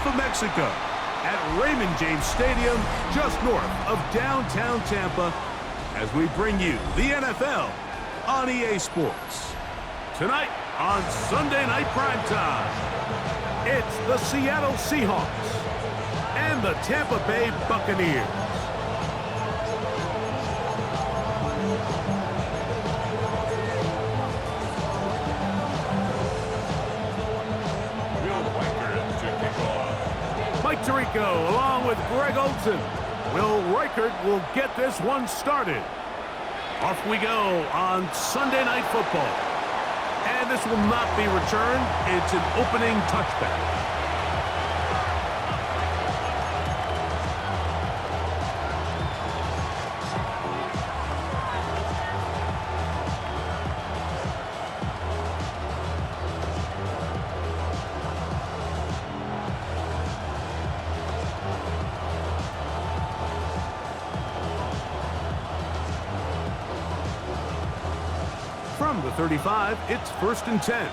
Gulf of Mexico at Raymond James Stadium, just north of downtown Tampa, as we bring you the NFL on EA Sports. Tonight on Sunday Night Primetime, it's the Seattle Seahawks and the Tampa Bay Buccaneers. Mike Tirico along with Greg Olsen. Will Reichert will get this one started. Off we go on Sunday Night Football. And this will not be returned. It's an opening touchback. From the 35, it's 1st and 10.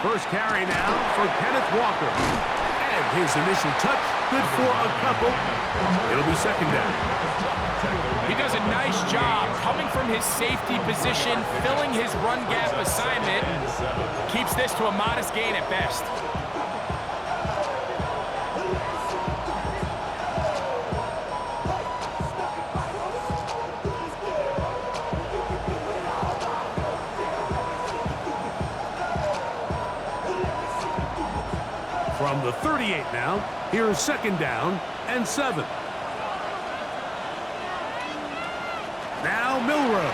First carry now for Kenneth Walker. And his initial touch, good for a couple. It'll be 2nd down. He does a nice job coming from his safety position, filling his run gap assignment. Keeps this to a modest gain at best. From the 38 now, here's 2nd down and 7. Now Milroe.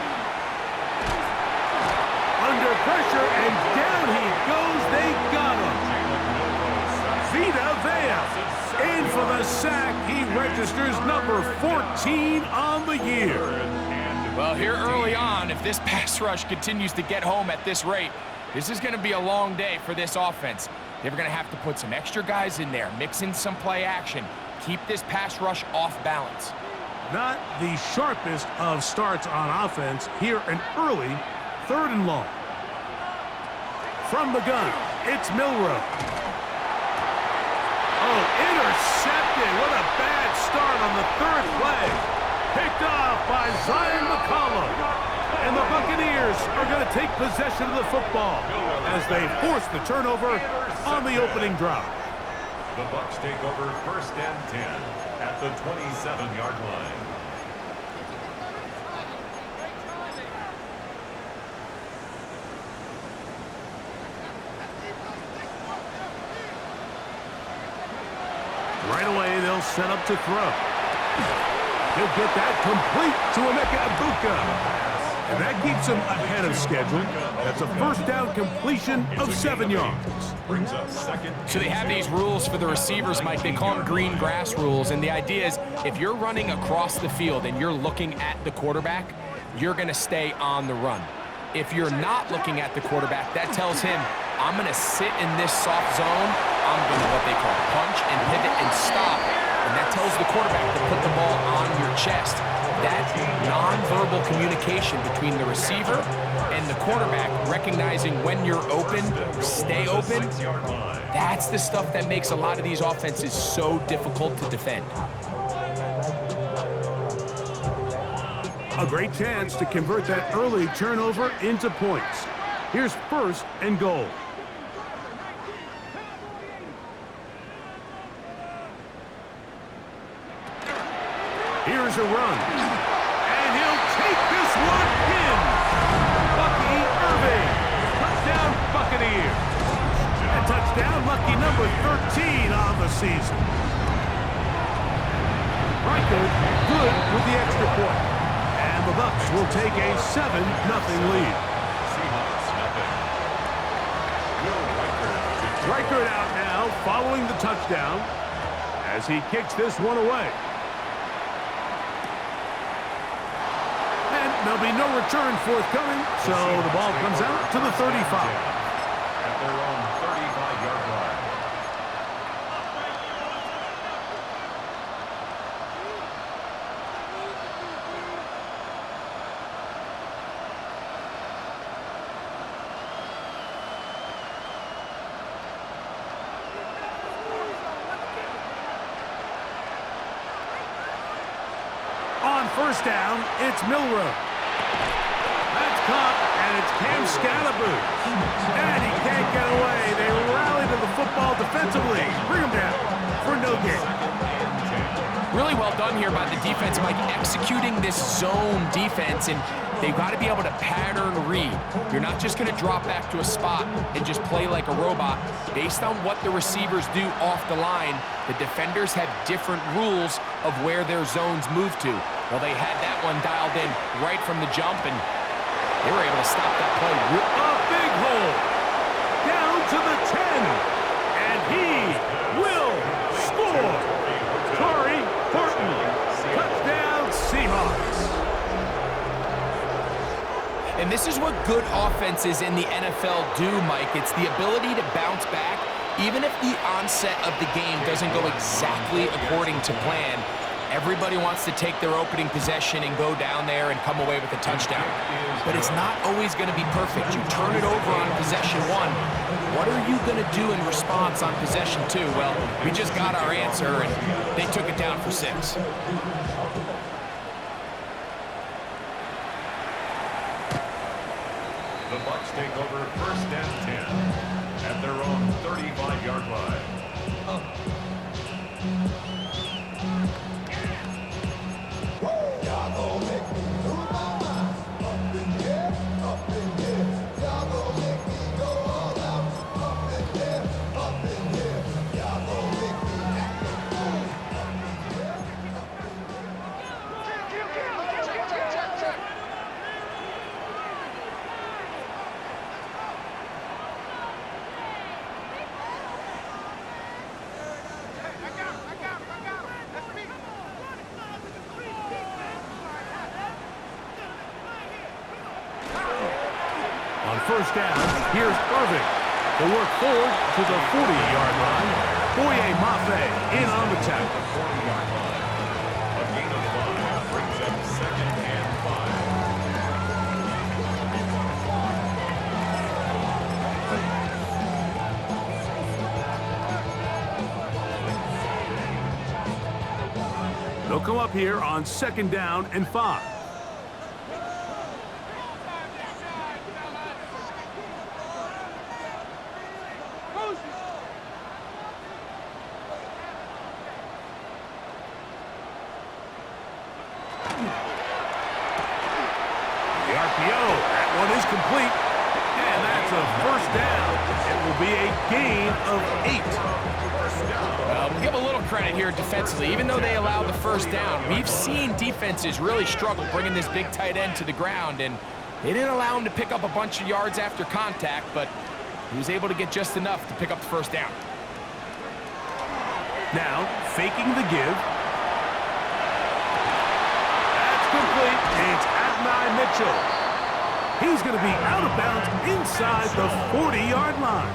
Under pressure, and down he goes. They got him. Vita Vea in for the sack. He registers number 14 on the year. Well, here early on, if this pass rush continues to get home at this rate, this is going to be a long day for this offense. They're going to have to put some extra guys in there, mix in some play action, keep this pass rush off balance. Not the sharpest of starts on offense. Here an early 3rd and long. From the gun, it's Milroe. Oh, intercepted. What a bad start on the 3rd play. Picked off by Zion McCollum. And the Buccaneers are going to take possession of the football as they force the turnover on the opening drive. The Bucs take over 1st and 10 at the 27-yard line. Right away, they'll set up to throw. He'll get that complete to Emeka Egbuka. And that keeps him ahead of schedule. That's a 1st down completion of 7 yards. Brings up 2nd. So they have these rules for the receivers, Mike. They call them green grass rules. And the idea is if you're running across the field and you're looking at the quarterback, you're going to stay on the run. If you're not looking at the quarterback, that tells him, I'm going to sit in this soft zone. I'm going to what they call punch and pivot and stop. And that tells the quarterback to put the ball on your chest. That nonverbal communication between the receiver and the quarterback, recognizing when you're open, stay open, that's the stuff that makes a lot of these offenses so difficult to defend. A great chance to convert that early turnover into points. Here's 1st and goal. Here's a run. And he'll take this one in. Bucky Irving. Touchdown, Buccaneers. And touchdown, lucky number 13 on the season. Reichert good with the extra point. And the Bucs will take a 7-0 lead. Seahawks nothing. Reichert out now following the touchdown as he kicks this one away. There'll be no return forthcoming, so the ball comes out to the 35. At their own 35-yard line. first down, it's Milrow. That's caught, and it's Cam Scalaboo. And he can't get away. They rally to the football defensively. Bring him down for no gain. Really well done here by the defense, Mike, executing this zone defense, and they've got to be able to pattern read. You're not just going to drop back to a spot and just play like a robot. Based on what the receivers do off the line, the defenders have different rules of where their zones move to. Well, they had that one dialed in right from the jump, and they were able to stop that play. A big hole. Down to the 10. And he will score. Torrey Horton. Touchdown, Seahawks. And this is what good offenses in the NFL do, Mike. It's the ability to bounce back, even if the onset of the game doesn't go exactly according to plan. Everybody wants to take their opening possession and go down there and come away with a touchdown. But it's not always going to be perfect. You turn it over on possession 1. What are you going to do in response on possession 2? Well, we just got our answer, and they took it down for 6. The Bucs take over first and 10 at their own 35-yard line. First down, here's Irving. The work forward to the 40-yard line. Boye Mafe in on the tackle. 40-yard line. A gain of 5 brings up second and 5. They'll come up here on second down and 5. Complete, and that's a first down. It will be a gain of 8. We'll give a little credit here defensively. Even though they allowed the first down, we've seen defenses really struggle bringing this big tight end to the ground, and they didn't allow him to pick up a bunch of yards after contact, but he was able to get just enough to pick up the first down. Now, faking the give. That's complete. It's Adonai Mitchell. He's going to be out of bounds inside the 40-yard line.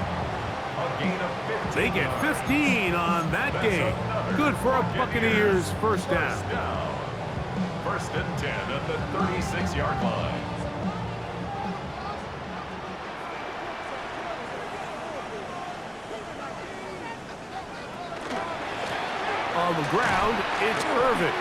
They get 15 on that game. Good for a Buccaneers first down. First and 10 at the 36-yard line. On the ground, it's Irving.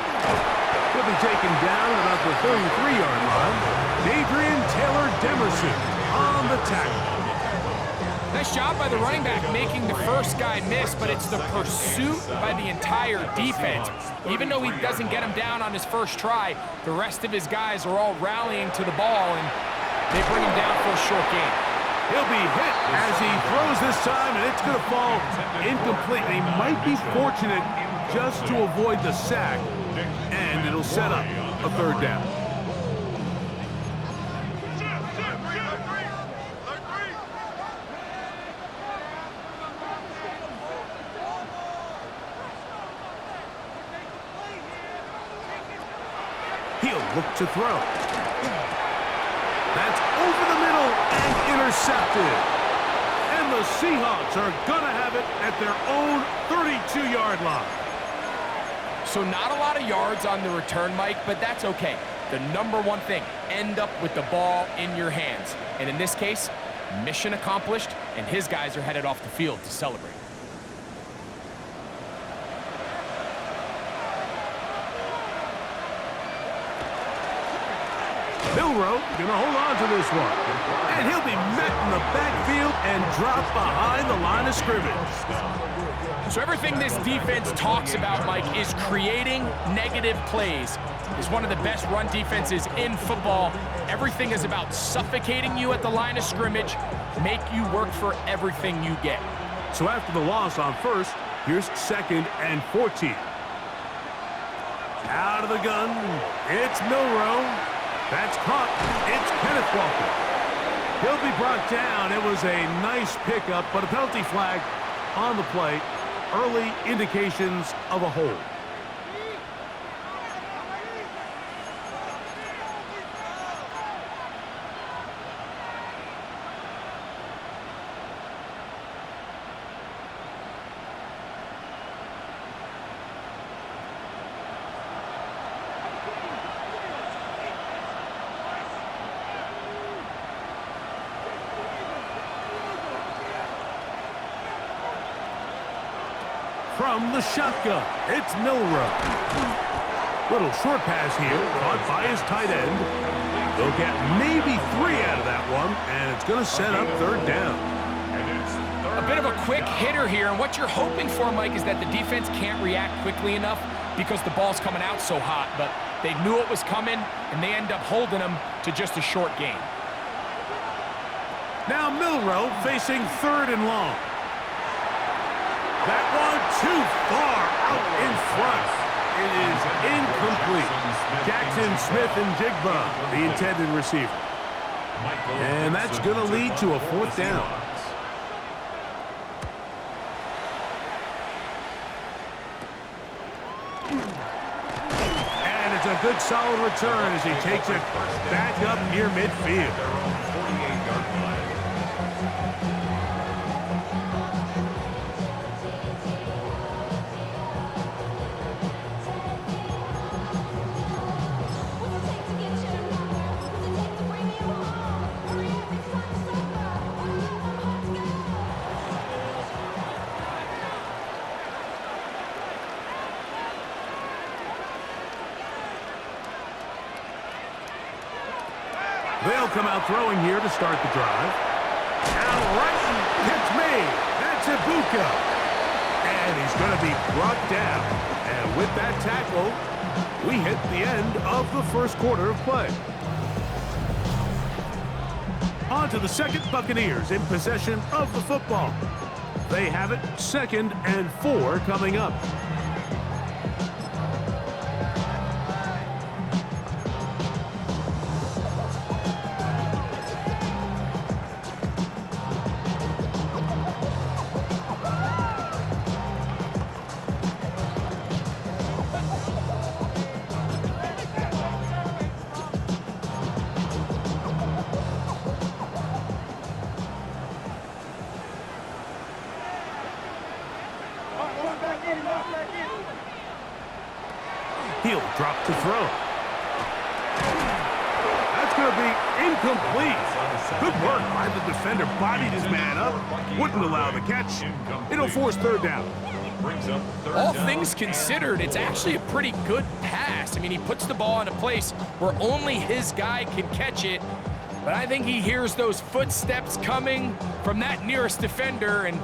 He'll be taken down at about the 33-yard line. Adrian Taylor-Demerson on the tackle. Nice job by the running back making the first guy miss, but it's the pursuit by the entire defense. Even though he doesn't get him down on his first try, the rest of his guys are all rallying to the ball, and they bring him down for a short gain. He'll be hit as he throws this time, and it's going to fall incomplete. He might be fortunate just to avoid the sack, and it'll set up a third down. He'll look to throw. That's over the middle and intercepted. And the Seahawks are going to have it at their own 32-yard line. So not a lot of yards on the return, Mike, but that's okay. The number one thing, end up with the ball in your hands. And in this case, mission accomplished, and his guys are headed off the field to celebrate. Milroe going to hold on to this one. And he'll be met in the backfield and dropped behind the line of scrimmage. So everything this defense talks about, Mike, is creating negative plays. It's one of the best run defenses in football. Everything is about suffocating you at the line of scrimmage, make you work for everything you get. So after the loss on first, here's 2nd and 14. Out of the gun, it's Milroe. That's caught. It's Kenneth Walker. He'll be brought down. It was a nice pickup, but a penalty flag on the play. Early indications of a hold. From the shotgun, it's Milroe. Little short pass here, caught by his tight end. They'll get maybe 3 out of that one, and it's going to set up 3rd down. A bit of a quick hitter here, and what you're hoping for, Mike, is that the defense can't react quickly enough because the ball's coming out so hot, but they knew it was coming, and they end up holding them to just a short gain. Now Milroe facing 3rd and long. That one too far out in front. It is incomplete. Jackson, Smith, and Jigba, the intended receiver. And that's going to lead to a 4th down. And it's a good solid return as he takes it back up near midfield. They'll come out throwing here to start the drive. Out right, it's made. That's Ibuka. And he's going to be brought down. And with that tackle, we hit the end of the first quarter of play. On to the 2nd Buccaneers in possession of the football. They have it 2nd and 4 coming up. He'll drop to throw. That's going to be incomplete. Good work by the defender. Bodied his man up. Wouldn't allow the catch. It'll force 3rd down. All things considered, it's actually a pretty good pass. I mean, he puts the ball in a place where only his guy can catch it. But I think he hears those footsteps coming from that nearest defender, and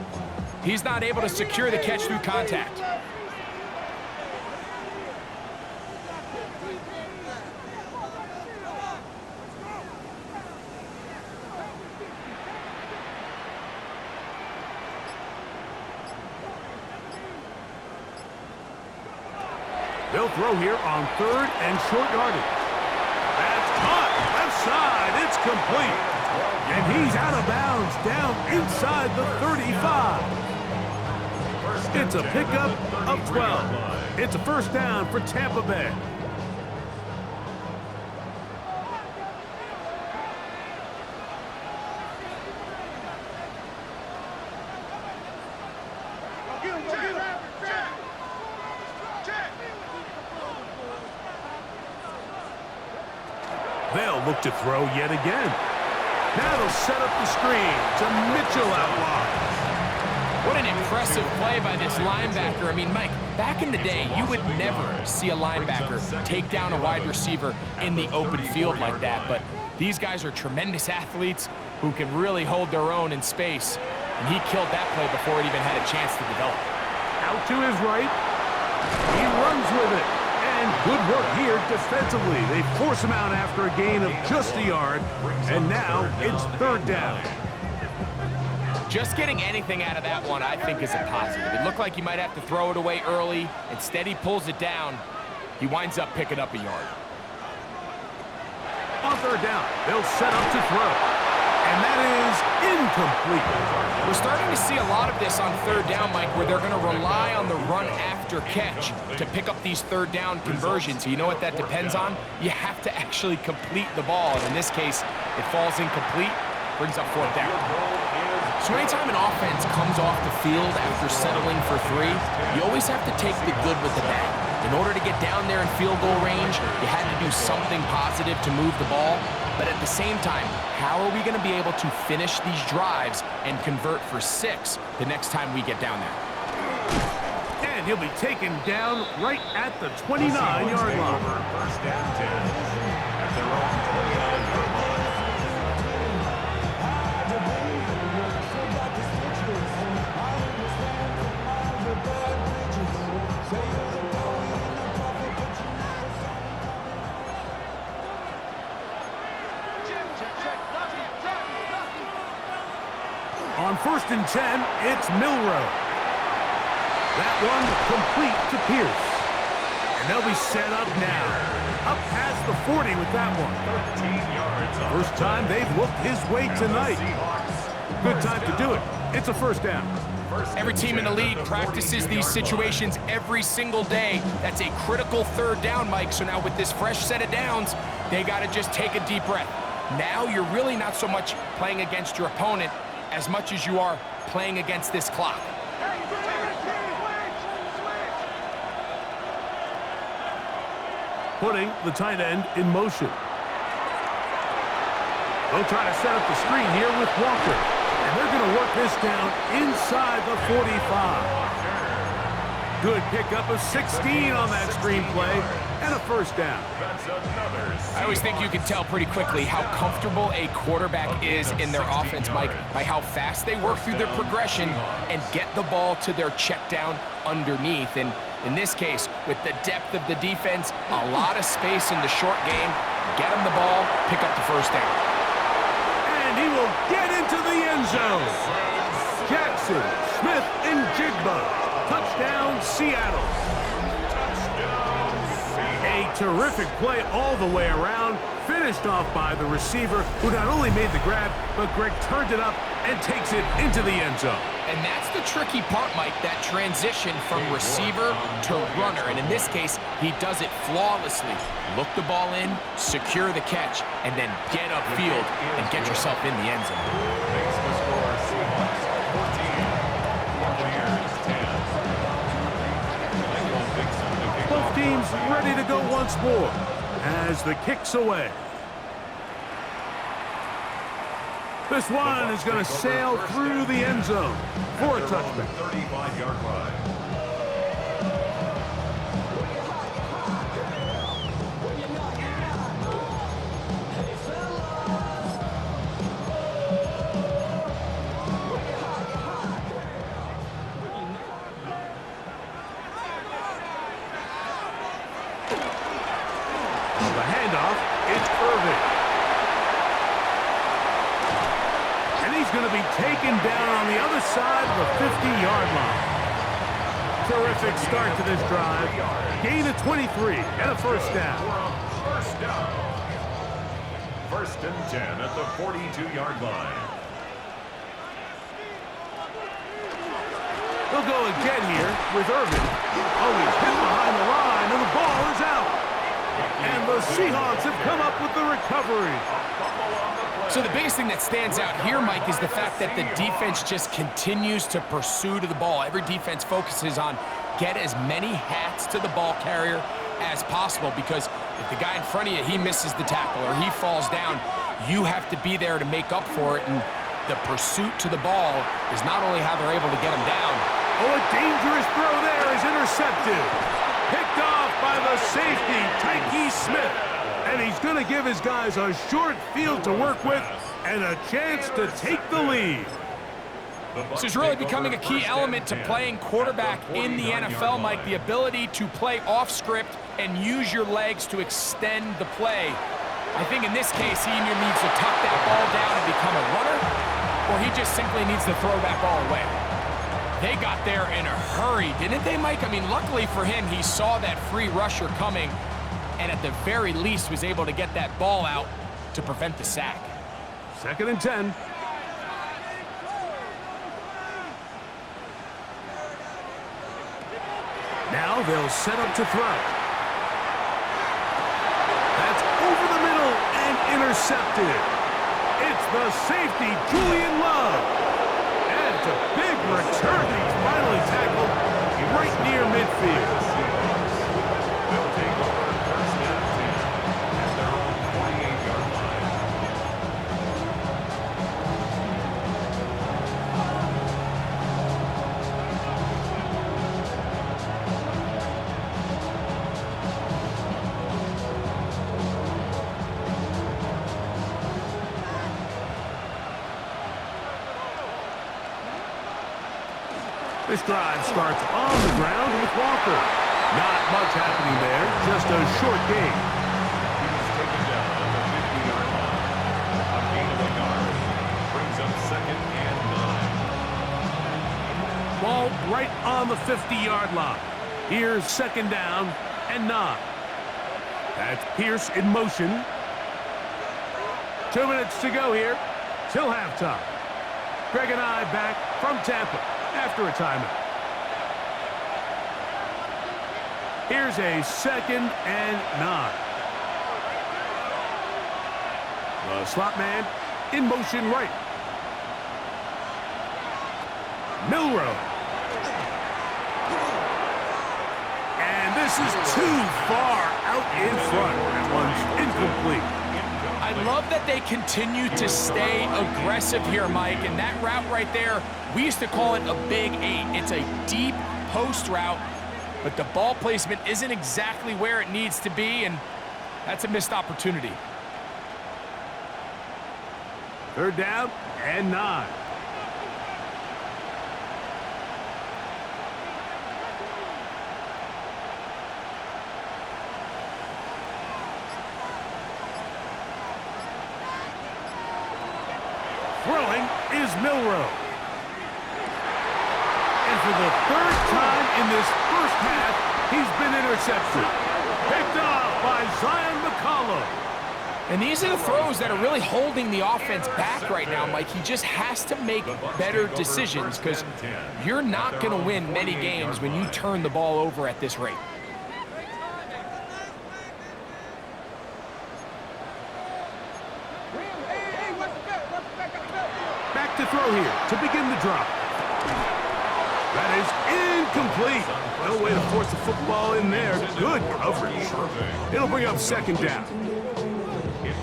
he's not able to secure the catch through contact. They'll throw here on 3rd and short yardage. That's caught. Left side. It's complete. And he's out of bounds down inside the 35. It's a pickup of 12. It's a 1st down for Tampa Bay. They'll look to throw yet again. Now they'll set up the screen to Mitchell out wide. What an impressive play by this linebacker. I mean, Mike, back in the day, you would never see a linebacker take down a wide receiver in the open field like that. But These guys are tremendous athletes who can really hold their own in space, and he killed that play before it even had a chance to develop. Out to his right. He runs with it. And good work here defensively. They force him out after a gain of just a yard, and now it's third down. Just getting anything out of that one, I think, is a positive. It looked like he might have to throw it away early. Instead, he pulls it down. He winds up picking up a yard. On third down, they'll set up to throw. And that is incomplete. We're starting to see a lot of this on third down, Mike, where they're going to rely on the run after catch to pick up these third down conversions. You know what that depends on? You have to actually complete the ball. And in this case, it falls incomplete, brings up fourth down. So anytime an offense comes off the field after settling for three, you always have to take the good with the bad. In order to get down there in field goal range, you had to do something positive to move the ball. But at the same time, how are we going to be able to finish these drives and convert for 6 the next time we get down there? And he'll be taken down right at the 29-yard line. First and 10 at their own 29-yard line. On first and 10, it's Milrow. That one complete to Pierce. And they'll be set up now. Up past the 40 with that one. 13 yards. First time they've looked his way tonight. Good time to do it. It's a first down. Every team in the league practices these situations every single day. That's a critical third down, Mike. So now with this fresh set of downs, they got to just take a deep breath. Now you're really not so much playing against your opponent as much as you are playing against this clock. Putting the tight end in motion. They'll try to set up the screen here with Walker. And they're going to work this down inside the 45. Good pickup of 16 on that screen play, and a first down. I always think you can tell pretty quickly how comfortable a quarterback is in their offense, Mike, by how fast they work through their progression and get the ball to their check down underneath. And in this case, with the depth of the defense, a lot of space in the short game, get them the ball, pick up the first down. And he will get into the end zone. Jackson, Smith, and Jigba. Touchdown, Seattle. A terrific play all the way around, finished off by the receiver, who not only made the grab, but Greg turned it up and takes it into the end zone. And that's the tricky part, Mike, that transition from receiver to runner. And in this case, he does it flawlessly. Look the ball in, secure the catch, and then get upfield and get yourself in the end zone. Makes the score Seahawks 14, Buccaneers 10. Both teams ready to go once more as the kick's away. This one is going to sail through the end zone for a touchback. 35-yard line. The handoff, it's Irvin. And he's going to be taken down on the other side of the 50-yard line. Terrific start to this drive. Gain of 23 and a first down. First down. First and 10 at the 42-yard line. They'll go again here with Irvin. Oh, he's hit behind the line, and the ball is out. And the Seahawks have come up with the recovery. So the biggest thing that stands out here, Mike, is the fact that the defense just continues to pursue to the ball. Every defense focuses on get as many hats to the ball carrier as possible, because if the guy in front of you, he misses the tackle or he falls down, you have to be there to make up for it. And the pursuit to the ball is not only how they're able to get him down. Oh, a dangerous throw there is intercepted. Picked off by the safety, Tyke Smith. And he's going to give his guys a short field to work with and a chance to take the lead. This is really becoming a key element to playing quarterback in the NFL, Mike, the ability to play off script and use your legs to extend the play. I think in this case, he either needs to tuck that ball down and become a runner, or he just simply needs to throw that ball away. They got there in a hurry, didn't they, Mike? I mean, luckily for him, he saw that free rusher coming, and at the very least was able to get that ball out to prevent the sack. 2nd and 10. Now they'll set up to throw. That's over the middle and intercepted. It's the safety, Julian Love. And it's a big return. He's finally tackled right near midfield. They'll take over 1st and 10 at their own 48-yard line. This drive starts on the ground with Walker. Not much happening there, just a short gain. He's taken down at the 50-yard line. A gain of a yard brings up 2nd and 9. Ball right on the 50-yard line. Here's 2nd down and 9. That's Pierce in motion. 2 minutes to go here till halftime. Greg and I back from Tampa after a timeout. Here's a 2nd and 9. The slot man in motion right. Milrow. And this is too far out in front. That one's incomplete. I love that they continue to stay aggressive here, Mike, and that route right there, we used to call it a big 8. It's a deep post route, but the ball placement isn't exactly where it needs to be, and that's a missed opportunity. 3rd down and 9. Throwing is Milrow. And for the 3rd time in this first half, he's been intercepted. Picked off by Zion McCollum. And these are the throws that are really holding the offense back right now, Mike. He just has to make better decisions because you're not going to win many games when you turn the ball over at this rate. Back to throw here to begin the drop. That is incomplete. No way to force the football in there. Good coverage. It'll bring up 2nd down.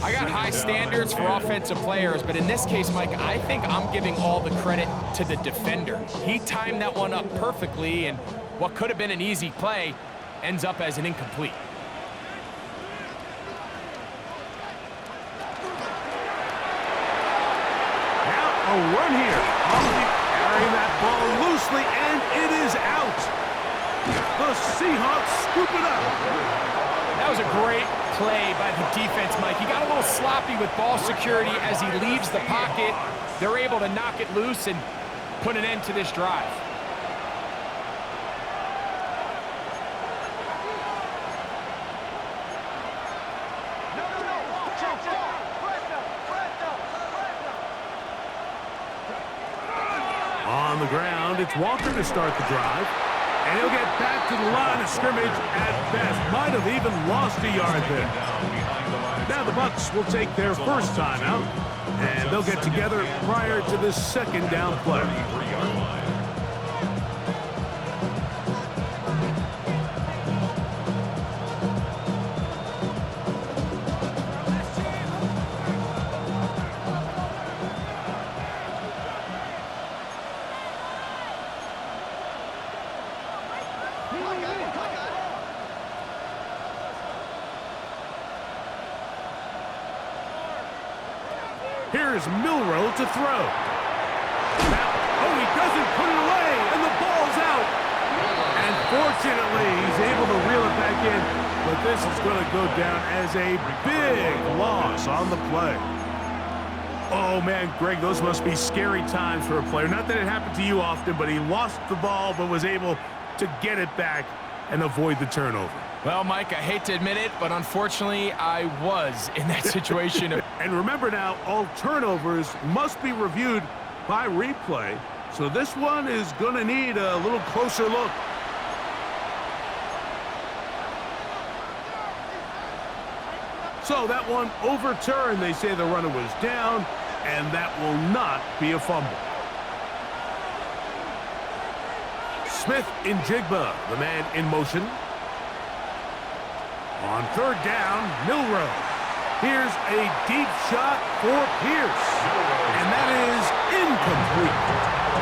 I got high standards for offensive players, but in this case, Mike, I think I'm giving all the credit to the defender. He timed that one up perfectly, and what could have been an easy play ends up as an incomplete. Now a run here. Carrying that ball loosely, and it is out. The Seahawks scoop it up. That was a great play by the defense, Mike. He got a little sloppy with ball security as he leaves the pocket. They're able to knock it loose and put an end to this drive. On the ground, it's Walker to start the drive. And he'll get back to the line of scrimmage at best. Might have even lost a yard there. Now the Bucs will take their first timeout, and they'll get together prior to this 2nd down play. Here's Milroe to throw. Now, oh, he doesn't put it away, and the ball's out. And fortunately, he's able to reel it back in, but this is going to go down as a big loss on the play. Oh, man, Greg, those must be scary times for a player. Not that it happened to you often, but he lost the ball but was able to get it back and avoid the turnover. Well, Mike, I hate to admit it, but unfortunately, I was in that situation. And remember now, all turnovers must be reviewed by replay, so this one is going to need a little closer look. So that one overturned. They say the runner was down, and that will not be a fumble. Smith in Jigba, the man in motion. On third down, Milroe. Here's a deep shot for Pierce, and that is incomplete.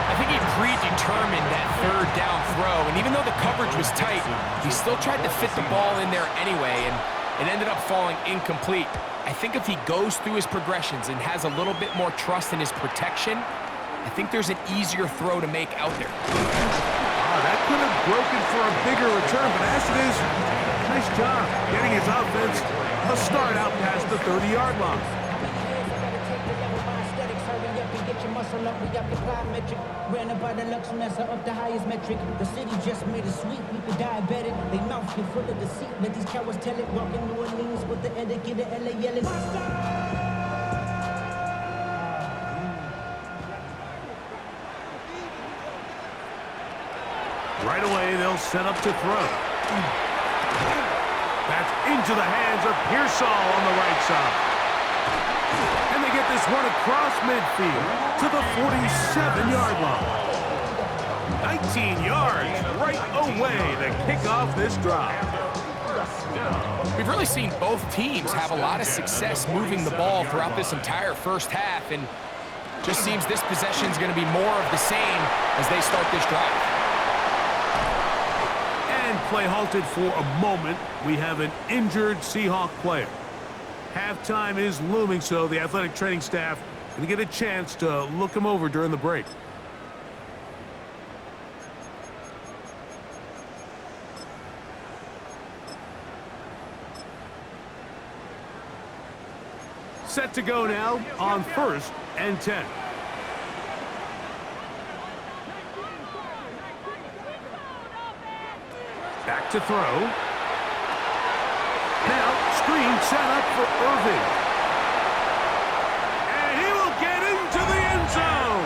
I think he predetermined that third down throw, and even though the coverage was tight, he still tried to fit the ball in there anyway, and it ended up falling incomplete. I think if he goes through his progressions and has a little bit more trust in his protection, I think there's an easier throw to make out there. Oh, that could have broken for a bigger return, but as it is, nice job getting his offense a start out past the 30-yard line. Ran about the Lux Nessa up the highest metric. The city just made it sweet. We could diabetic. They mouth get full of deceit. Let these cowards tell it. Walking New Orleans with the etiquette of LA yelling. Right away, they'll set up to throw. That's into the hands of Pearsall on the right side. And they get this one across midfield to the 47-yard line. 19 yards right away to kick off this drive. We've really seen both teams have a lot of success moving the ball throughout this entire first half, and just seems this possession is going to be more of the same as they start this drive. And play halted for a moment. We have an injured Seahawk player. Halftime is looming, so the athletic training staff going to get a chance to look him over during the break. Set to go now on 1st and 10. Back to throw. Now, screen set up for Irving. And he will get into the end zone.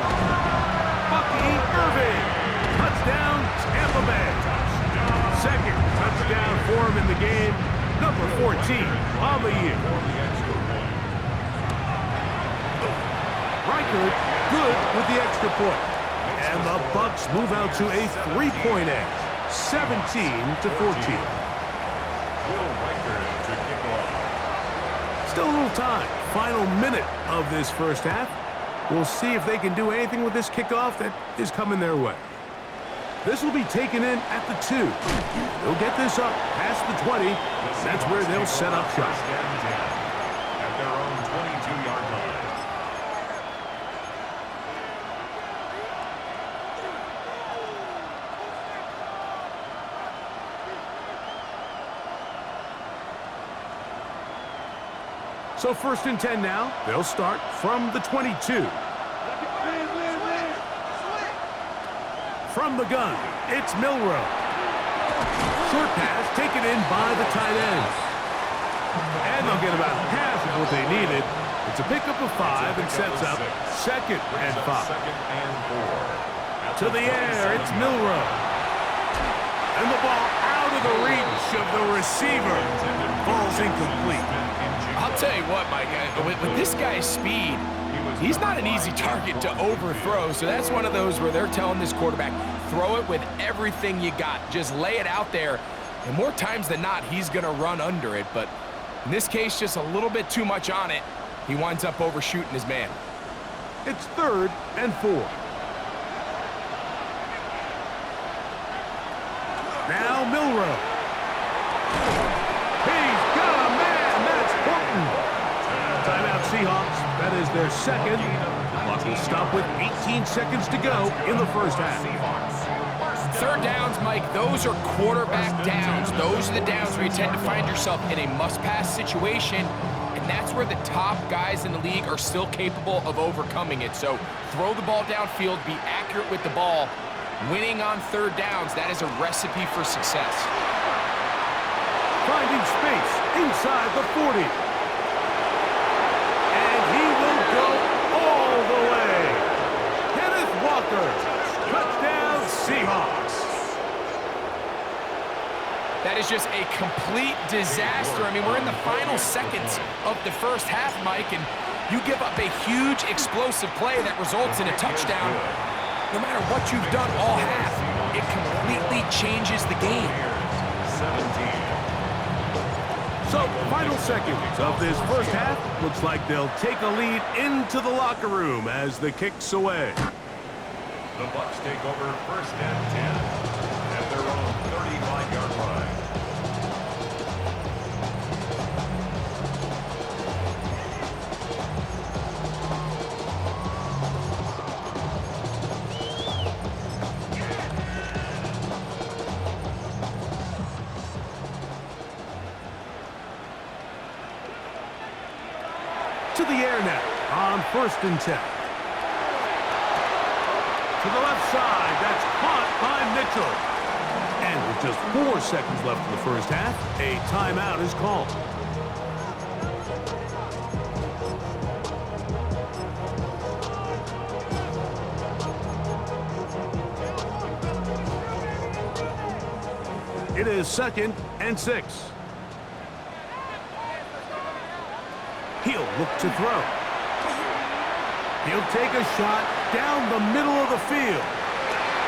Bucky Irving. Touchdown, Tampa Bay. Second touchdown for him in the game. Number 14 on the year. Reichert good with the extra point. And the Bucs move out to a 3-point edge. 17-14. Still a little time. Final minute of this first half. We'll see if they can do anything with this kickoff that is coming their way. This will be taken in at the 2. They'll get this up past the 20. That's where they'll set up shop. At their own 22-yard line. So 1st and 10 now. They'll start from the 22. From the gun, it's Milroe. Short pass taken in by the tight end. And they'll get about half of what they needed. It's a pickup of 5 and sets up 2nd and 5. To the air, it's Milroe. And the ball out of the reach of the receiver. Falls incomplete. I'll tell you what, Mike, with this guy's speed, he's not an easy target to overthrow, so that's one of those where they're telling this quarterback, throw it with everything you got. Just lay it out there, and more times than not, he's going to run under it, but in this case, just a little bit too much on it. He winds up overshooting his man. It's 3rd and 4. Now Milroe. He's got a man. That's Horton. Timeout Seahawks. That is their second. The clock will stop with 18 seconds to go in the first half. Third downs, Mike, those are quarterback downs. Those are the downs where you tend to find yourself in a must-pass situation, and that's where the top guys in the league are still capable of overcoming it. So throw the ball downfield, be accurate with the ball. Winning on third downs, that is a recipe for success. Finding space inside the 40. And he will go all the way. Kenneth Walker, touchdown Seahawks. That is just a complete disaster. I mean, we're in the final seconds of the first half, Mike, and you give up a huge explosive play that results in a touchdown. No matter what you've done all half, it completely changes the game. 17. So, final seconds of this first half. Looks like they'll take a lead into the locker room as the kick's away. The Bucs take over first and 10 at their own 35-yard line. To the air now on first and 10. To the left side, that's caught by Mitchell. And with just 4 seconds left in the first half, a timeout is called. It is 2nd and 6. He'll look to throw. He'll take a shot down the middle of the field.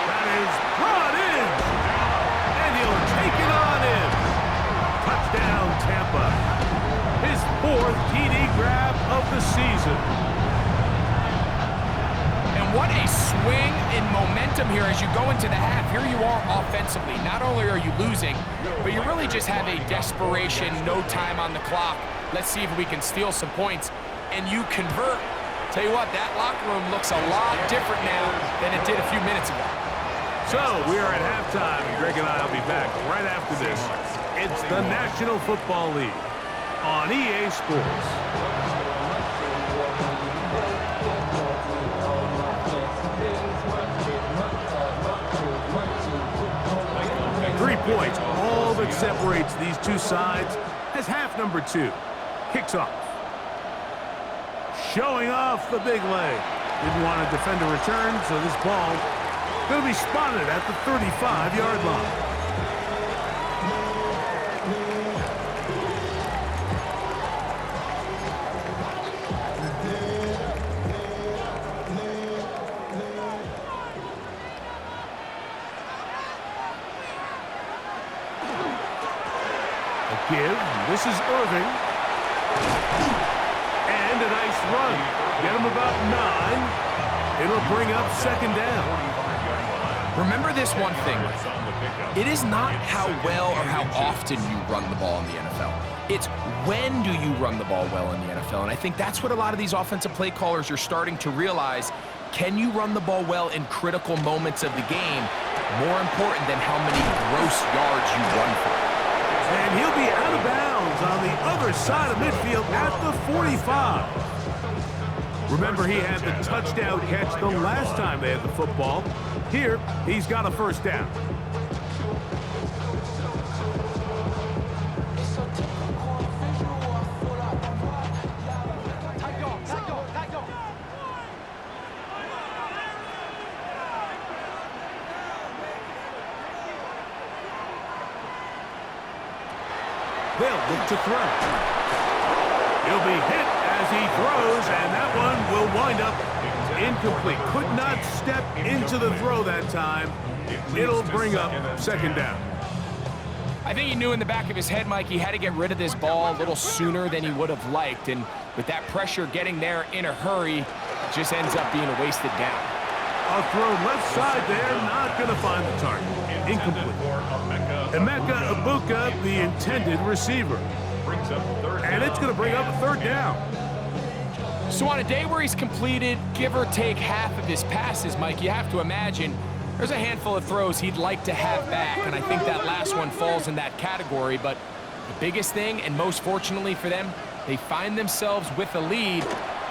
That is brought in. And he'll take it on in. Touchdown, Tampa. His 4th TD grab of the season. And what a swing in momentum here as you go into the half. Here you are offensively. Not only are you losing, but you really just have a desperation, no time on the clock. Let's see if we can steal some points. And you convert. Tell you what, that locker room looks a lot different now than it did a few minutes ago. So, we are at halftime. Greg and I will be back right after this. It's the National Football League on EA Sports. 3 points, all that separates these two sides as half number 2 kicks off. Showing off the big leg. Didn't want to defend a return, so this ball going to be spotted at the 35-yard line. A give. This is Irving. And a nice run. Get him about 9. It'll bring up 2nd down. Remember this one thing. It is not how well or how often you run the ball in the NFL. It's when do you run the ball well in the NFL. And I think that's what a lot of these offensive play callers are starting to realize. Can you run the ball well in critical moments of the game? More important than how many gross yards you run for. And he'll be out of bounds on the other side of midfield at the 45. Remember, he had the touchdown catch the last time they had the football. Here, he's got a first down. They'll look to throw. He'll be hit as he throws, and that one will wind up incomplete. Could not step into the throw that time. It'll bring up 2nd down. I think he knew in the back of his head, Mike, he had to get rid of this ball a little sooner than he would have liked. And with that pressure getting there in a hurry, it just ends up being a wasted down. A throw left side there, not going to find the target. Incomplete. Emeka Ibuka, the intended receiver. And it's going to bring up a 3rd down. So on a day where he's completed, give or take half of his passes, Mike, you have to imagine there's a handful of throws he'd like to have back, and I think that last one falls in that category. But the biggest thing, and most fortunately for them, they find themselves with a lead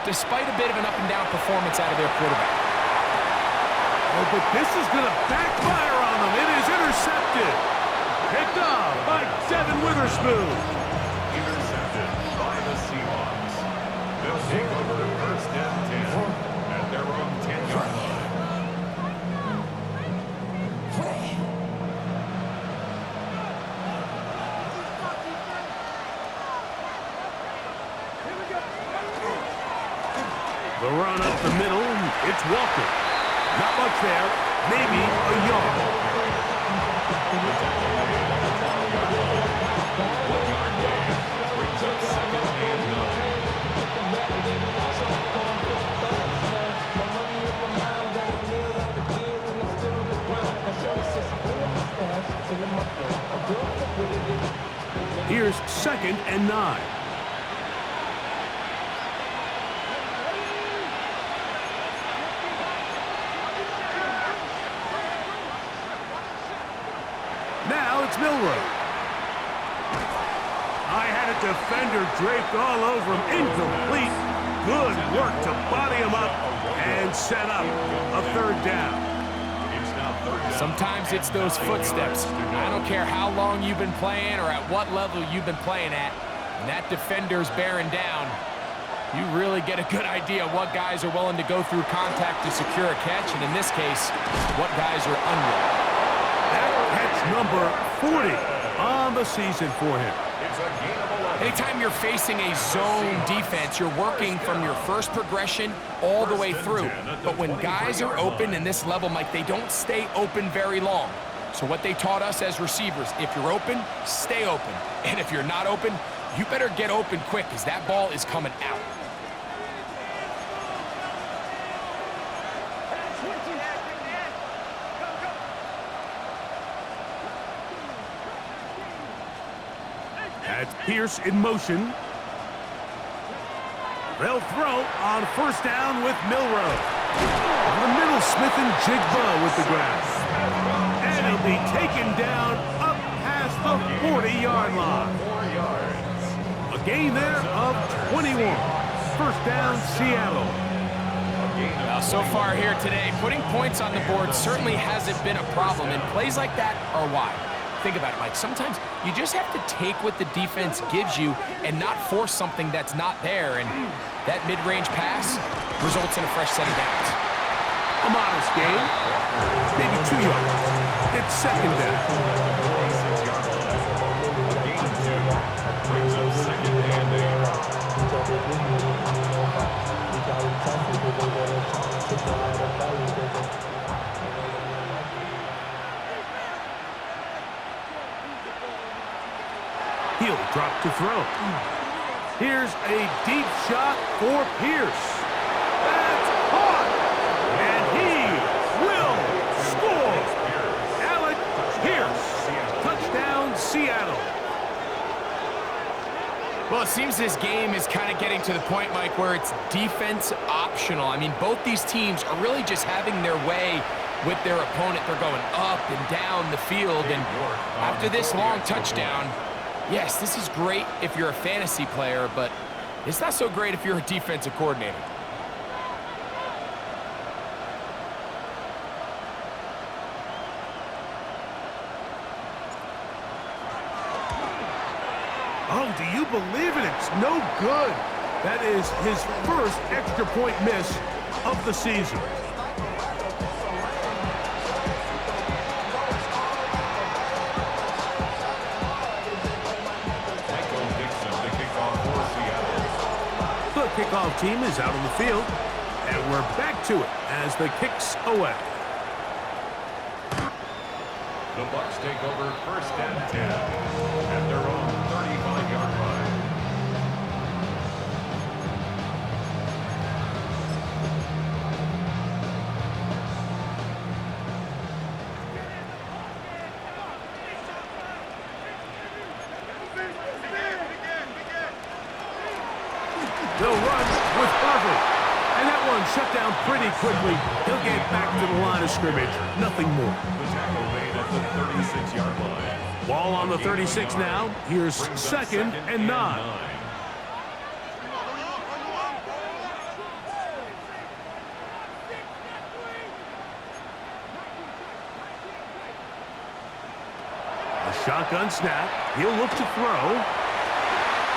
despite a bit of an up-and-down performance out of their quarterback. Oh, but this is going to backfire on them. It is intercepted. Picked off by Devin Witherspoon. Intercepted by the Seahawks. They'll take over first and 10 at their own 10-yard line. The run up the middle, it's Walker. Not much there, maybe a yard. Brings up second and 9. Here's second and 9. Now it's Milroe. I had a defender draped all over him. Incomplete. Good work to body him up and set up a third down. Sometimes it's those footsteps. I don't care how long you've been playing or at what level you've been playing at. When that defender's bearing down, you really get a good idea of what guys are willing to go through contact to secure a catch, and in this case, what guys are unwilling. That catch number 40 on the season for him. Anytime you're facing a zone defense, you're working from your first progression all the way through. But when guys are open in this level, Mike, they don't stay open very long. So what they taught us as receivers, if you're open, stay open. And if you're not open, you better get open quick because that ball is coming out. That's Pierce in motion. They'll throw on first down with Milroe. Over the middle, Smith and Jigba with the grab. And he'll be taken down up past the 40-yard line. A gain there of 21. First down, Seattle. Now, so far here today, putting points on the board certainly hasn't been a problem, and plays like that are why. Think about it, Mike. Sometimes you just have to take what the defense gives you and not force something that's not there. And that mid-range pass results in a fresh set of downs. A modest gain, maybe 2 yards. It's second down. Brings up second and 8. He'll drop to throw. Here's a deep shot for Pierce. That's caught! And he will score! Alec Pierce. Touchdown, Seattle. Well, it seems this game is kind of getting to the point, Mike, where it's defense optional. I mean, both these teams are really just having their way with their opponent. They're going up and down the field. And after this long touchdown, yes, this is great if you're a fantasy player, but it's not so great if you're a defensive coordinator. Oh, do you believe it? It's no good. That is his first extra point miss of the season. The kickoff team is out on the field, and we're back to it as the kick's away. The Bucs take over first and 10 at their own 35-yard line. They'll run with Harvard. shut down pretty quickly. He'll get back to the line of scrimmage. Nothing more. The tackle made at the 36-yard line. Ball on the 36 now. Here's 2nd and 9. A shotgun snap. He'll look to throw.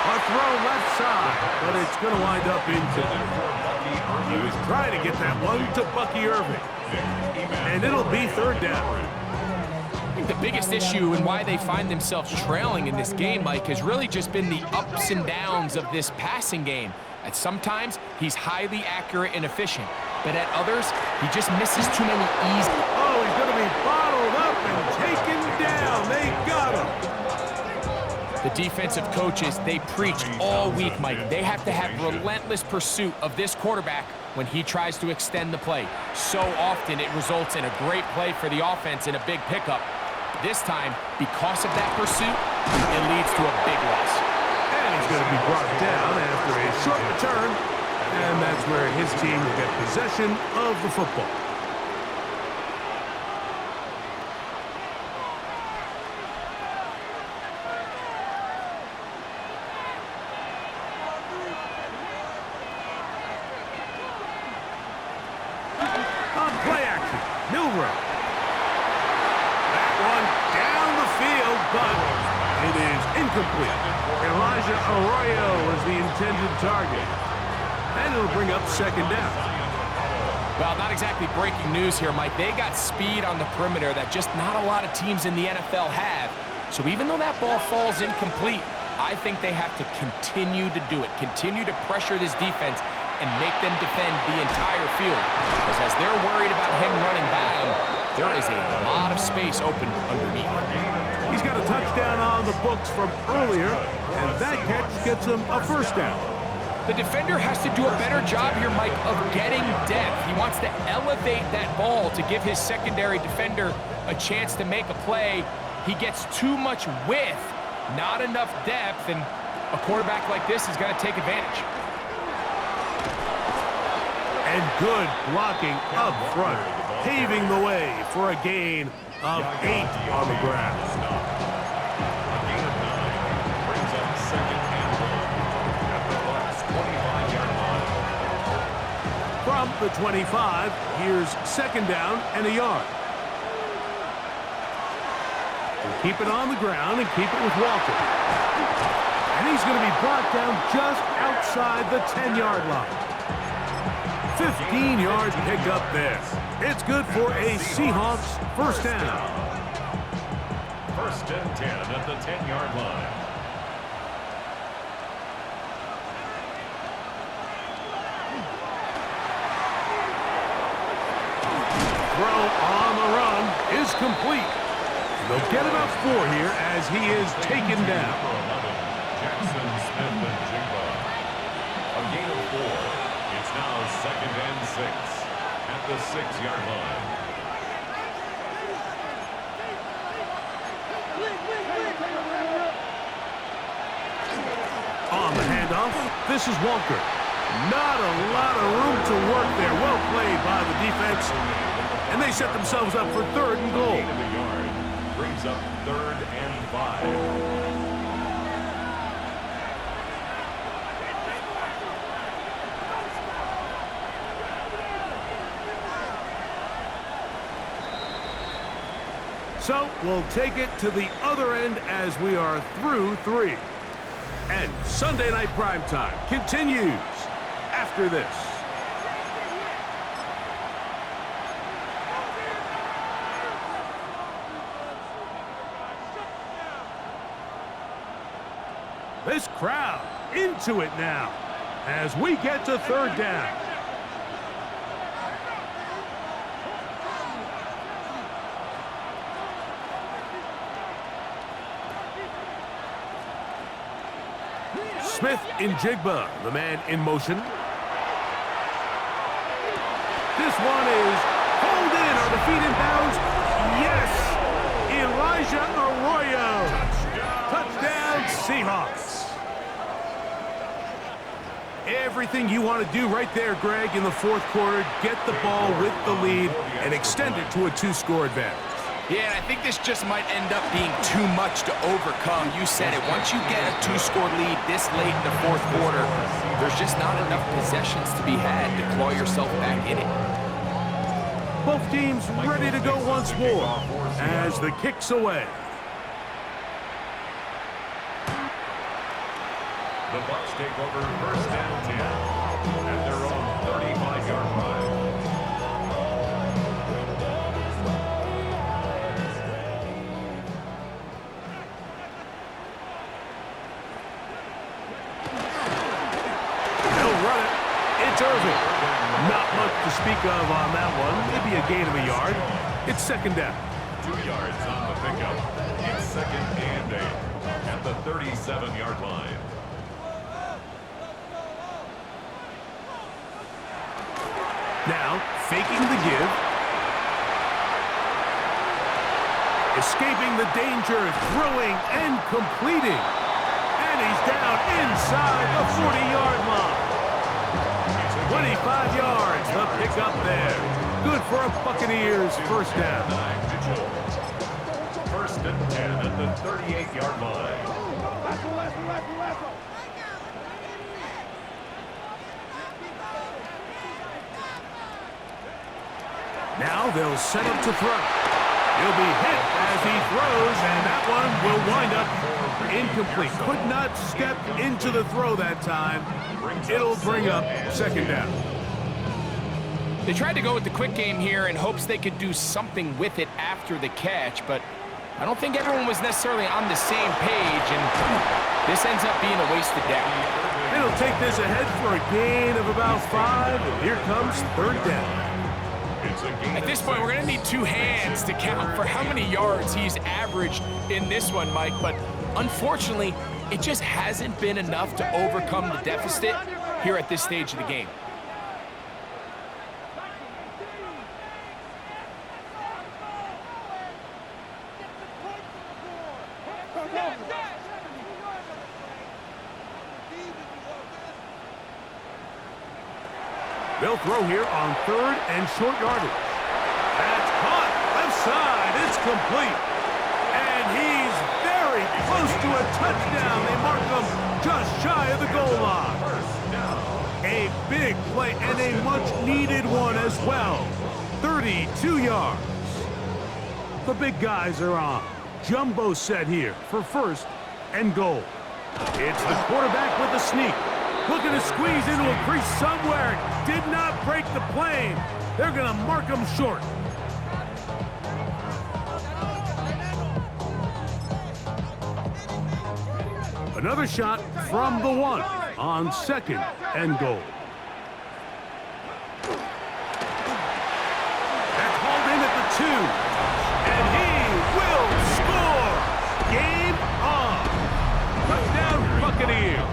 A throw left side, but it's going to wind up incomplete. He was trying to get that one to Bucky Irving. And it'll be 3rd down. I think the biggest issue and why they find themselves trailing in this game, Mike, has really just been the ups and downs of this passing game. At sometimes, he's highly accurate and efficient, but at others, he just misses too many easy. Oh, he's going to be bottled up and taken down. They got him. The defensive coaches, they preach all week, Mike. They have to have relentless pursuit of this quarterback when he tries to extend the play. So often it results in a great play for the offense and a big pickup. This time, because of that pursuit, it leads to a big loss. And he's going to be brought down after a short return. And that's where his team will get possession of the football. Incomplete. Elijah Arroyo is the intended target. And it'll bring up 2nd down. Well, not exactly breaking news here, Mike. They got speed on the perimeter that just not a lot of teams in the NFL have. So even though that ball falls incomplete, I think they have to continue to do it. Continue to pressure this defense and make them defend the entire field. Because as they're worried about him running by them, there is a lot of space open underneath. He's got a touchdown on the books from earlier, and that catch gets him a 1st down. The defender has to do a better job here, Mike, of getting depth. He wants to elevate that ball to give his secondary defender a chance to make a play. He gets too much width, not enough depth, and a quarterback like this is going to take advantage. And good blocking up front, paving the way for a gain of 8 on the ground. A gain of 9 brings up 2nd and 1 at the Bucs' 25-yard line. From the 25, here's 2nd down and a yard. We'll keep it on the ground and keep it with Walker. And he's going to be brought down just outside the 10-yard line. 15-yard pickup there. It's good for a Seahawks 1st down. 1st and 10 at the 10-yard line. Throw on the run is complete. They'll get about 4 here as he is taken down. Jackson Smith and Jigba. A gain of 4. It's now 2nd and 6 at the 6-yard line. On the handoff, this is Walker. Not a lot of room to work there. Well played by the defense. And they set themselves up for 3rd and goal. Gain of a yard brings up 3rd and 5. So we'll take it to the other end as we are through 3. And Sunday Night Primetime continues after this. This crowd into it now as we get to 3rd down. Smith in Jigba, the man in motion. This one is pulled in. Are the feet in bounds? Yes! Elijah Arroyo. Touchdown, Seahawks. Everything you want to do right there, Greg, in the fourth quarter. Get the ball with the lead and extend it to a 2-score advantage. Yeah, and I think this just might end up being too much to overcome. You said it. Once you get a 2-score lead this late in the fourth quarter, there's just not enough possessions to be had to claw yourself back in it. Both teams ready to go once more as the kick's away. The Bucs take over first and 10 at their own 35-yard line. They'll run it. It's Irving. Not much to speak of on that one. Maybe a gain of a yard. It's second down. 2 yards on the pickup. It's second and 8 at the 37-yard line. Now, faking the give. Escaping the danger, throwing and completing. And he's down inside the 40-yard line. 25 yards, the pickup there. Good for a Buccaneers first down. First and 10 at the 38-yard line. Now they'll set up to throw. He'll be hit as he throws, and that one will wind up incomplete. Could not step into the throw that time. It'll bring up second down. They tried to go with the quick game here in hopes they could do something with it after the catch, but I don't think everyone was necessarily on the same page, and this ends up being a wasted down. It'll take this ahead for a gain of about 5, and here comes third down. At this point, we're going to need 2 hands to count for how many yards he's averaged in this one, Mike, but unfortunately, it just hasn't been enough to overcome the deficit here at this stage of the game. They'll throw here on third and short yardage. That's caught. Left side. It's complete. And he's very close to a touchdown. They mark him just shy of the goal line. A big play and a much-needed one as well. 32 yards. The big guys are on. Jumbo set here for first and goal. It's the quarterback with a sneak. Looking to squeeze into a crease somewhere. Did not break the plane. They're going to mark him short. Another shot from the 1 on second and goal. That's hauled in at the 2. And he will score. Game on. Touchdown Buccaneers.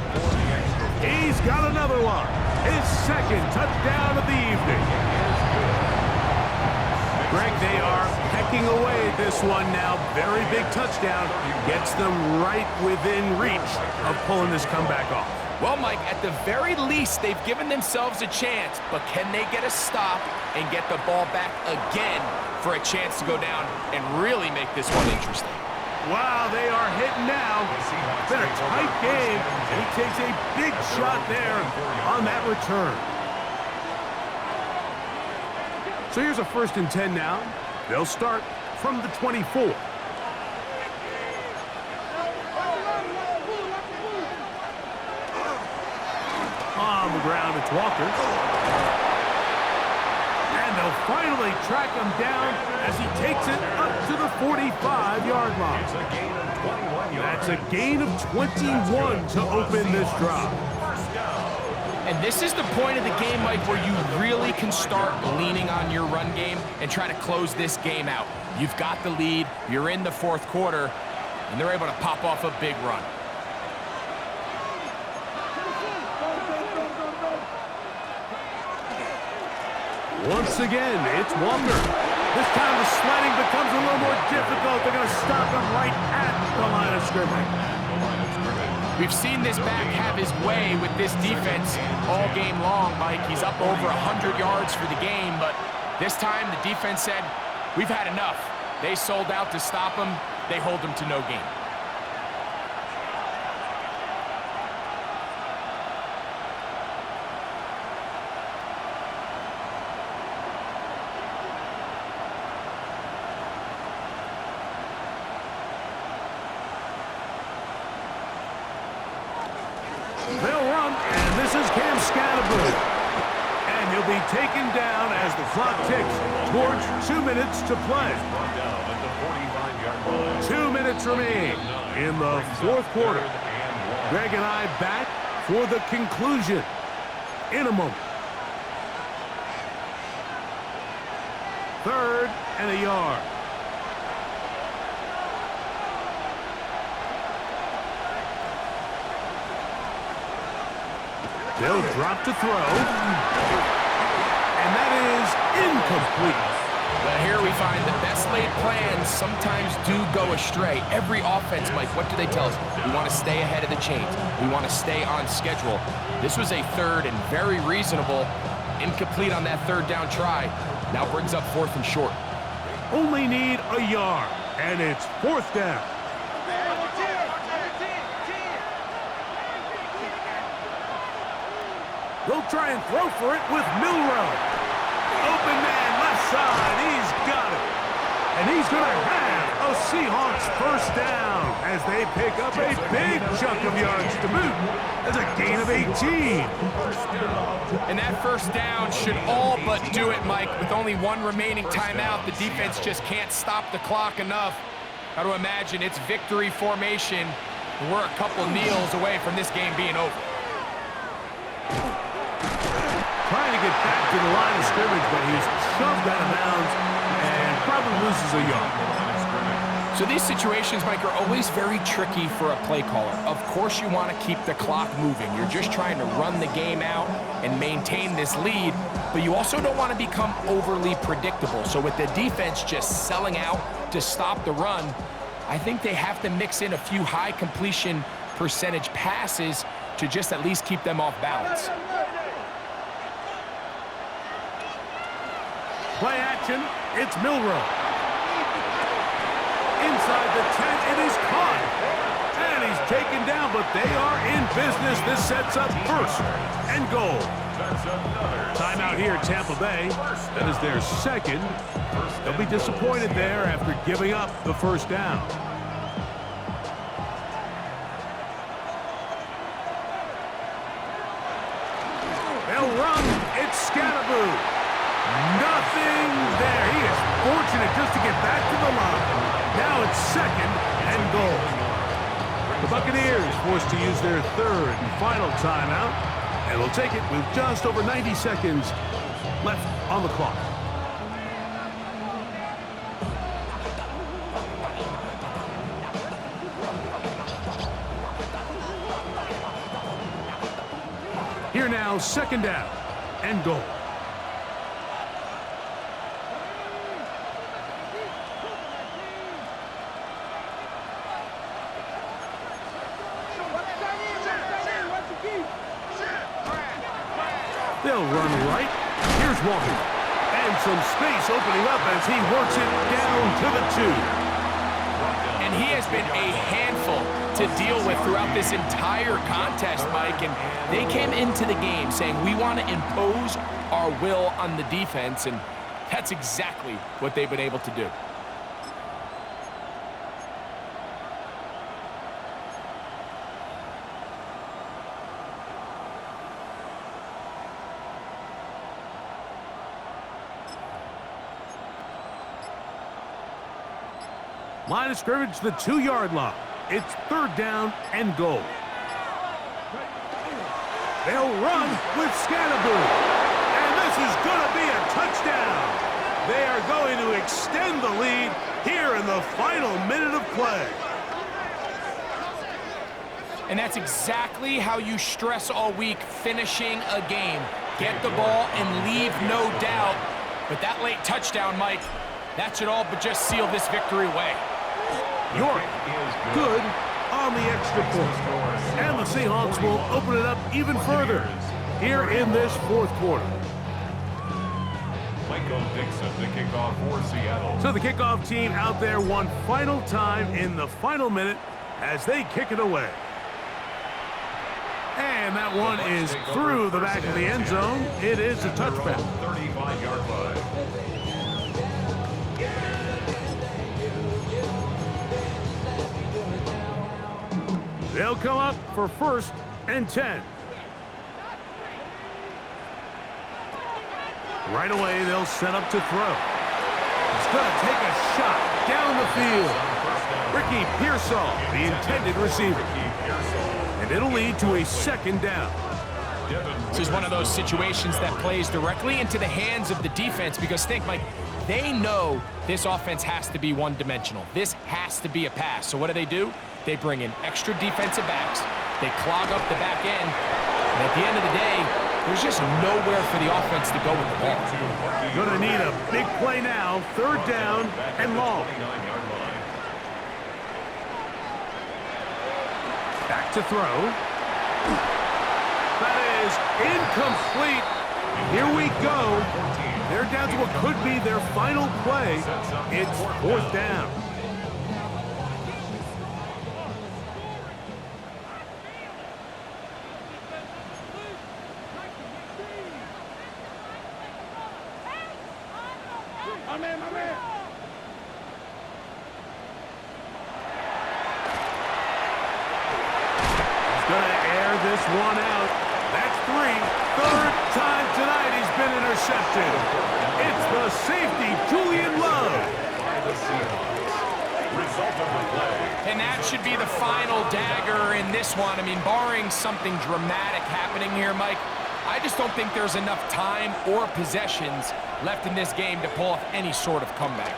He's got another one. His second touchdown of the evening. Greg, they are pecking away at this one now. Very big touchdown. Gets them right within reach of pulling this comeback off. Well, Mike, at the very least, they've given themselves a chance, but can they get a stop and get the ball back again for a chance to go down and really make this one interesting? Wow, they are hitting now. It's been a tight game, and he takes a big shot there on that return. So here's a first and 10 now. They'll start from the 24. On the ground, it's Walker. And they'll finally track him down as he takes it up to the 45-yard line. That's a gain of 21 to open this drive. And this is the point of the game, Mike, where you really can start leaning on your run game and try to close this game out. You've got the lead, you're in the fourth quarter, and they're able to pop off a big run. Once again, it's Walker. This time the sledding becomes a little more difficult. They're going to stop him right at the line of scrimmage. We've seen this back have his way with this defense all game long, Mike. He's up over 100 yards for the game, but this time the defense said, we've had enough. They sold out to stop him. They hold him to no gain. They'll run, and this is Cam Scatterboo. And he'll be taken down as the clock ticks towards 2 minutes to play. 2 minutes remain in the fourth quarter. Greg and I back for the conclusion in a moment. 3rd and a yard. They'll drop to throw. And that is incomplete. But here we find the best laid plans sometimes do go astray. Every offense, Mike, what do they tell us? We want to stay ahead of the chains. We want to stay on schedule. This was a 3rd and very reasonable. Incomplete on that 3rd down try. Now brings up 4th and short. Only need a yard, and it's 4th down. They'll try and throw for it with Milrow. Open man, left side, he's got it. And he's going to have a Seahawks 1st down as they pick up a big chunk of yards to boot. That's a gain of 18. And that 1st down should all but do it, Mike. With only 1 remaining timeout, the defense just can't stop the clock enough. Got to imagine it's victory formation. We're a couple kneels away from this game being over. Trying to get back to the line of scrimmage, but he's shoved out of bounds and probably loses a yard. So these situations, Mike, are always very tricky for a play caller. Of course you want to keep the clock moving. You're just trying to run the game out and maintain this lead, but you also don't want to become overly predictable. So with the defense just selling out to stop the run, I think they have to mix in a few high completion percentage passes to just at least keep them off balance. Play action, it's Milrow. Inside the 10, it is caught. And he's taken down, but they are in business. This sets up 1st and goal. Timeout here at Tampa Bay. That is their 2nd. They'll be disappointed there after giving up the 1st down. They'll run, it's Scatterboo. Nothing there. He is fortunate just to get back to the line. Now it's 2nd and goal. The Buccaneers forced to use their 3rd and final timeout, and will take it with just over 90 seconds left on the clock. Here now, 2nd down and goal. They'll run right. Here's Walker. And some space opening up as he works it down to the 2. And he has been a handful to deal with throughout this entire contest, Mike. And they came into the game saying, we want to impose our will on the defense. And that's exactly what they've been able to do. Line of scrimmage, the 2-yard line. It's 3rd down and goal. They'll run with Scatterboo. And this is going to be a touchdown. They are going to extend the lead here in the final minute of play. And that's exactly how you stress all week, finishing a game. Get the ball and leave no doubt. But that late touchdown, Mike, that should all but just seal this victory away. York, good on the extra point. And the Seahawks will open it up even further here in this fourth quarter. Dixon to kick off for Seattle. So the kickoff team out there one final time in the final minute as they kick it away. And that one is through the back of the end zone. It is a touchback. 35-yard line. They'll come up for 1st and 10. Right away, they'll set up to throw. He's going to take a shot down the field. Ricky Pearsall, the intended receiver. And it'll lead to a 2nd down. This is one of those situations that plays directly into the hands of the defense because think, Mike, they know this offense has to be one-dimensional. This has to be a pass. So what do? They bring in extra defensive backs. They clog up the back end. And at the end of the day, there's just nowhere for the offense to go with the ball. Going to need a big play now. 3rd down and long. Back to throw. That is incomplete. Here we go. They're down to what could be their final play. It's 4th down. Going to air this one out. That's 3. 3rd time tonight he's been intercepted. It's the safety, Julian Love. And that should be the final dagger in this one. I mean, barring something dramatic happening here, Mike, I just don't think there's enough time or possessions left in this game to pull off any sort of comeback.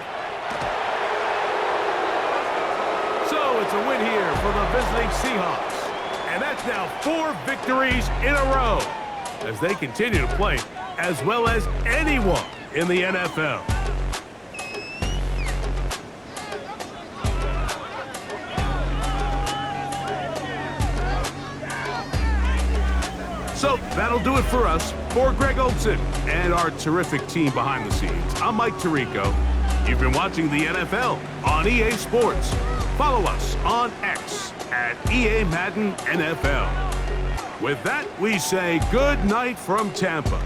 So it's a win here for the visiting Seahawks. And that's now 4 victories in a row as they continue to play as well as anyone in the NFL. So that'll do it for us. For Greg Olson and our terrific team behind the scenes, I'm Mike Tirico. You've been watching the NFL on EA Sports. Follow us on X at EA Madden NFL. With that, we say good night from Tampa.